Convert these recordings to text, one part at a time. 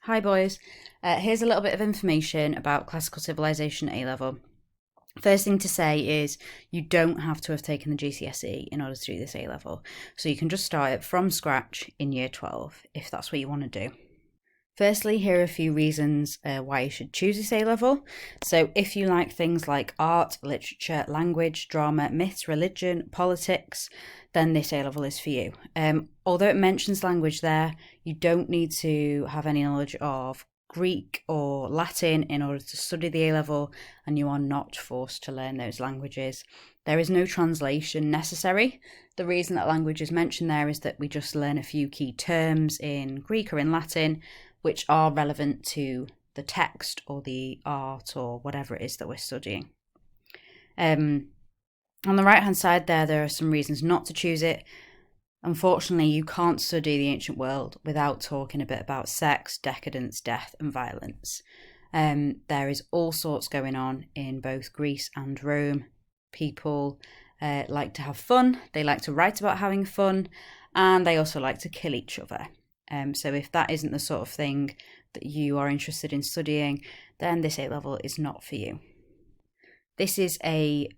Hi boys. Here's a little bit of information about Classical Civilization A-Level. First thing to say is you don't have to have taken the GCSE in order to do this A-Level. So you can just start it from scratch in year 12 if that's what you want to do. Firstly, here are a few reasons why you should choose this A-Level. So if you like things like art, literature, language, drama, myths, religion, politics, then this A-Level is for you. Although it mentions language there, you don't need to have any knowledge of Greek or Latin in order to study the A-Level, and you are not forced to learn those languages. There is no translation necessary. The reason that language is mentioned there is that we just learn a few key terms in Greek or in Latin, which are relevant to the text or the art or whatever it is that we're studying. On the right-hand side there are some reasons not to choose it. Unfortunately, you can't study the ancient world without talking a bit about sex, decadence, death, and violence. There is all sorts going on in both Greece and Rome. People like to have fun, they like to write about having fun, and they also like to kill each other. So if that isn't the sort of thing that you are interested in studying, then this A-Level is not for you. This is a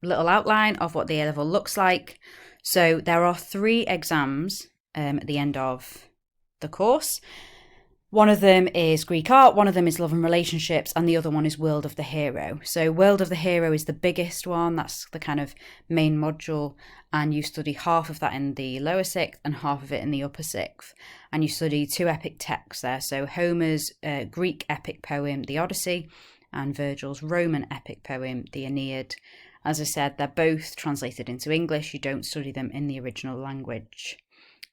little outline of what the A-Level looks like. So there are 3 exams at the end of the course. One of them is Greek art, one of them is love and relationships, and the other one is World of the Hero. So World of the Hero is the biggest one, that's the kind of main module, and you study half of that in the lower 6th and half of it in the upper 6th. And you study 2 epic texts there, so Homer's Greek epic poem, the Odyssey, and Virgil's Roman epic poem, the Aeneid. As I said, they're both translated into English, you don't study them in the original language.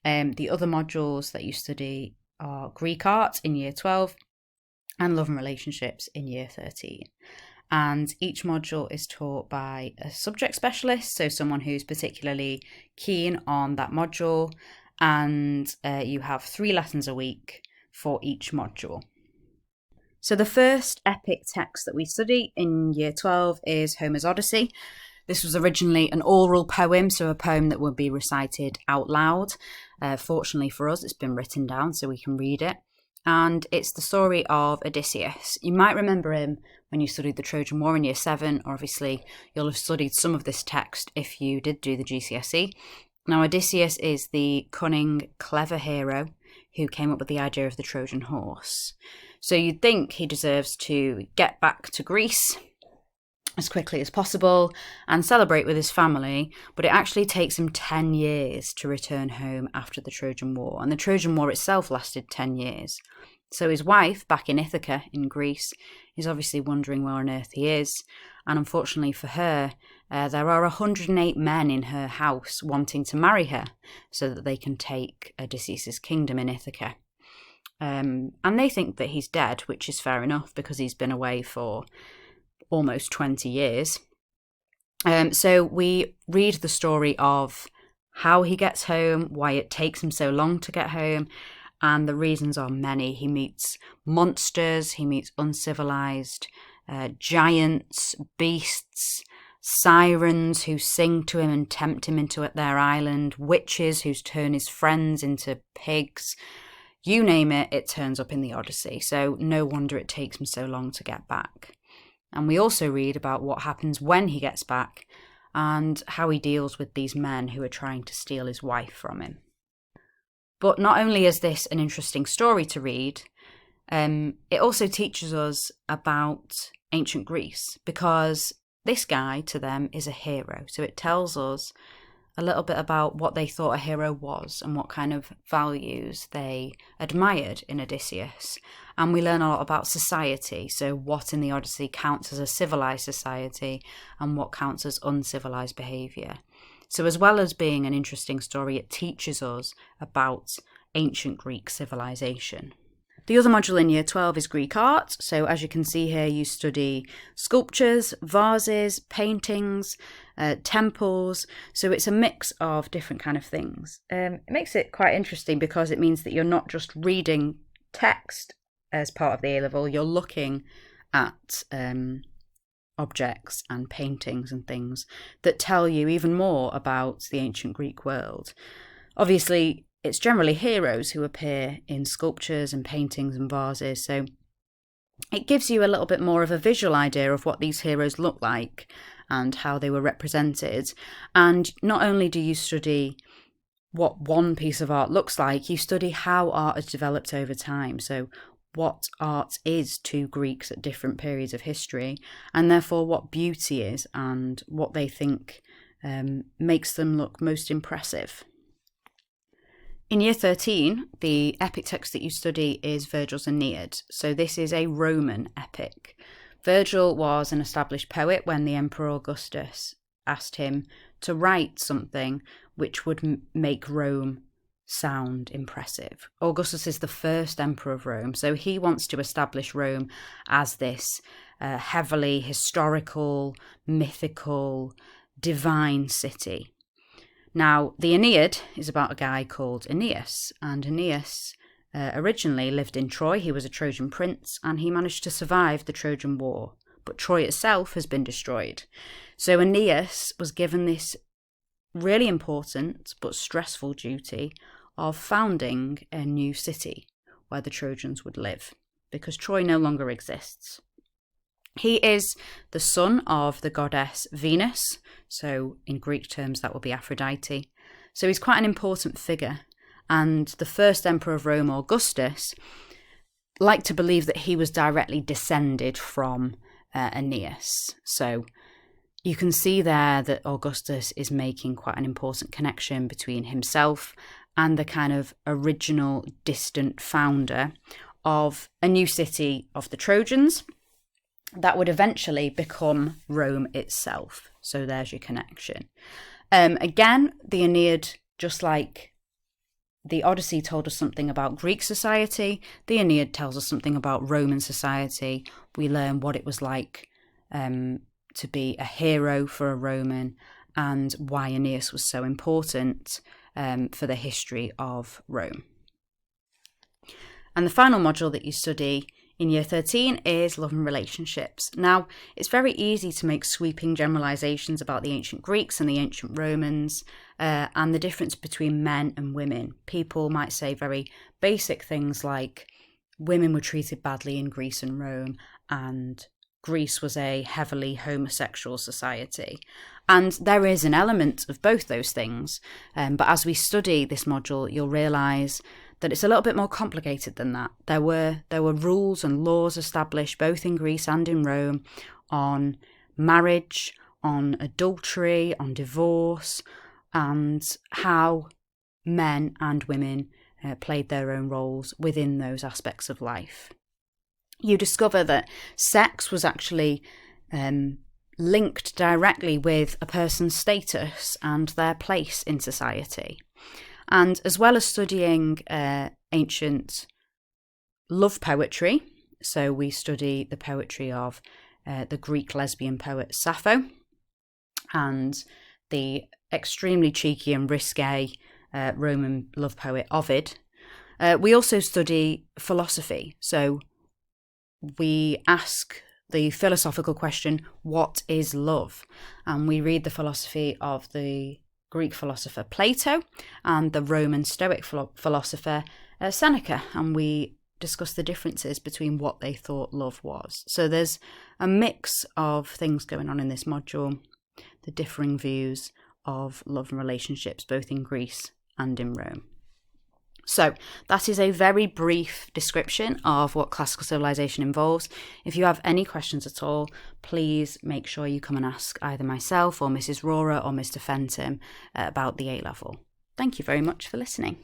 The other modules that you study are Greek art in year 12 and love and relationships in year 13. And each module is taught by a subject specialist, so someone who's particularly keen on that module, and you have 3 lessons a week for each module. So the first epic text that we study in year 12 is Homer's Odyssey. This was originally an oral poem, so a poem that would be recited out loud. Fortunately for us, it's been written down so we can read it. And it's the story of Odysseus. You might remember him when you studied the Trojan War in year 7, or obviously you'll have studied some of this text if you did do the GCSE. Now, Odysseus is the cunning, clever hero who came up with the idea of the Trojan horse. So you'd think he deserves to get back to Greece as quickly as possible and celebrate with his family, but it actually takes him 10 years to return home after the Trojan War, and the Trojan War itself lasted 10 years. So his wife, back in Ithaca in Greece, is obviously wondering where on earth he is, and unfortunately for her, there are 108 men in her house wanting to marry her so that they can take Odysseus' kingdom in Ithaca. And they think that he's dead, which is fair enough because he's been away for almost 20 years. So we read the story of how he gets home, why it takes him so long to get home, and the reasons are many. He meets monsters, he meets uncivilized giants, beasts, sirens who sing to him and tempt him into their island, witches who turn his friends into pigs. You name it, it turns up in the Odyssey, so no wonder it takes him so long to get back. And we also read about what happens when he gets back and how he deals with these men who are trying to steal his wife from him. But not only is this an interesting story to read, it also teaches us about ancient Greece, because this guy to them is a hero. So it tells us a little bit about what they thought a hero was and what kind of values they admired in Odysseus. And we learn a lot about society, so what in the Odyssey counts as a civilized society and what counts as uncivilized behaviour. So as well as being an interesting story, it teaches us about ancient Greek civilization. The other module in year 12 is Greek art. So as you can see here, you study sculptures, vases, paintings, temples. So it's a mix of different kind of things. It makes it quite interesting because it means that you're not just reading text as part of the A-Level, you're looking at objects and paintings and things that tell you even more about the ancient Greek world. Obviously, it's generally heroes who appear in sculptures and paintings and vases. So it gives you a little bit more of a visual idea of what these heroes look like and how they were represented. And not only do you study what one piece of art looks like, you study how art has developed over time. So what art is to Greeks at different periods of history, and therefore what beauty is and what they think makes them look most impressive. In year 13, the epic text that you study is Virgil's Aeneid. So this is a Roman epic. Virgil was an established poet when the Emperor Augustus asked him to write something which would make Rome sound impressive. Augustus is the first emperor of Rome, so he wants to establish Rome as this heavily historical, mythical, divine city. Now, the Aeneid is about a guy called Aeneas, and Aeneas originally lived in Troy. He was a Trojan prince, and he managed to survive the Trojan War, but Troy itself has been destroyed. So Aeneas was given this really important but stressful duty of founding a new city where the Trojans would live, because Troy no longer exists. He is the son of the goddess Venus, so in Greek terms that will be Aphrodite. So he's quite an important figure, and the first emperor of Rome, Augustus, liked to believe that he was directly descended from Aeneas. So you can see there that Augustus is making quite an important connection between himself and the kind of original distant founder of a new city of the Trojans that would eventually become Rome itself. So there's your connection. Again, the Aeneid, just like the Odyssey told us something about Greek society, the Aeneid tells us something about Roman society. We learn what it was like to be a hero for a Roman and why Aeneas was so important for the history of Rome. And the final module that you study in year 13 is love and relationships. Now, it's very easy to make sweeping generalizations about the ancient Greeks and the ancient Romans and the difference between men and women. People might say very basic things like women were treated badly in Greece and Rome, and Greece was a heavily homosexual society. And there is an element of both those things. But as we study this module, you'll realise that it's a little bit more complicated than that. There were rules and laws established both in Greece and in Rome on marriage, on adultery, on divorce, and how men and women played their own roles within those aspects of life. You discover that sex was actually linked directly with a person's status and their place in society. And as well as studying ancient love poetry, so we study the poetry of the Greek lesbian poet Sappho and the extremely cheeky and risque Roman love poet Ovid, we also study philosophy. So we ask the philosophical question, what is love? And we read the philosophy of the Greek philosopher Plato and the Roman Stoic philosopher Seneca, and we discuss the differences between what they thought love was. So there's a mix of things going on in this module, the differing views of love and relationships both in Greece and in Rome. So that is a very brief description of what classical civilization involves. If you have any questions at all, please make sure you come and ask either myself or Mrs. Rora or Mr. Fenton about the A-level. Thank you very much for listening.